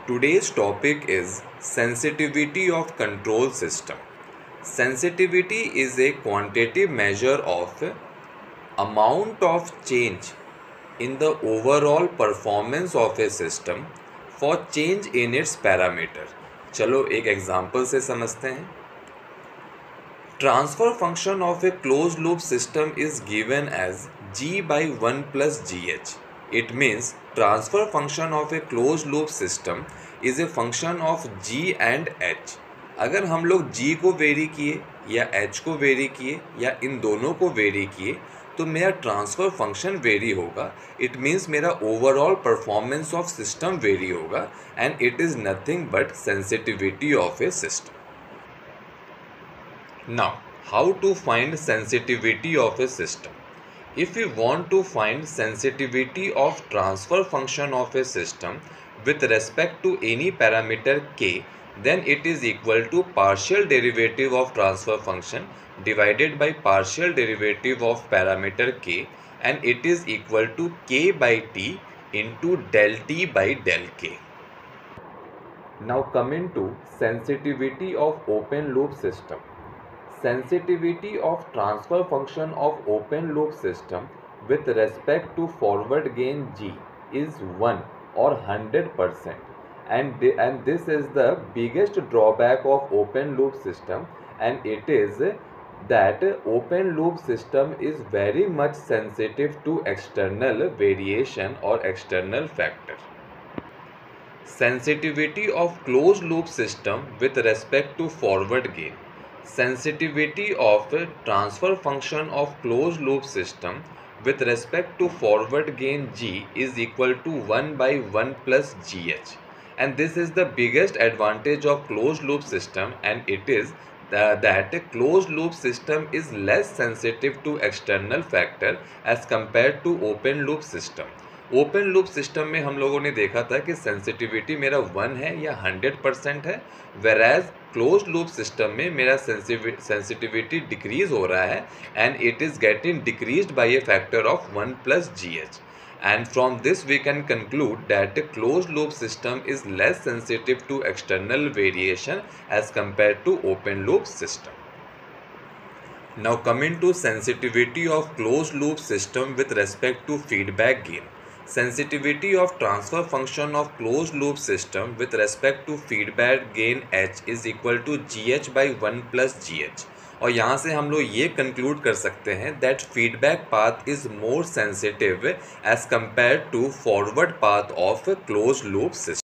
Today's topic is sensitivity of control system. Sensitivity is a quantitative measure of amount of change in the overall performance of a system for change in its parameter. चलो एक example से समझते हैं. Transfer function of a closed loop system is given as g by 1 plus gh. It means transfer function of a closed loop system is a function of g and h. अगर हम लोग g को very किए या h को very किए या इन दोनों को वेरी किए तो मेरा ट्रांसफ़र फंक्शन वेरी होगा. इट मीन्स मेरा overall performance of system vary होगा and it is nothing but sensitivity of a system. Now, how to find sensitivity of a system? If we want to find sensitivity of transfer function of a system with respect to any parameter k, then it is equal to partial derivative of transfer function divided by partial derivative of parameter k, and it is equal to k by t into del t by del k. Now coming to sensitivity of open loop system. Sensitivity of transfer function of open loop system with respect to forward gain g is 1 or 100%, and this is the biggest drawback of open loop system, and it is that open loop system is very much sensitive to external variation or external factor. Sensitivity of closed loop system with respect to forward gain. Sensitivity of transfer function of closed loop system with respect to forward gain g is equal to 1 by 1 plus gh, and this is the biggest advantage of closed loop system, and it is that closed loop system is less sensitive to external factor as compared to open loop system. Open loop system में हम लोगों ने देखा था कि sensitivity मेरा 1 है या 100% है, वेराज क्लोज लूप सिस्टम में मेरा सेंसिटिविटी डिक्रीज हो रहा है and it is getting decreased bye A factor of 1 plus GH. And from this we can conclude that a closed loop system is less sensitive to external variation as compared to open loop system. Now coming to sensitivity of closed loop system with respect to feedback gain. Sensitivity of transfer function of closed loop system with respect to feedback gain h is equal to gh by 1 plus gh. और यहाँ से हम लोग ये conclude कर सकते हैं that feedback path is more sensitive as compare to forward path of close loop system.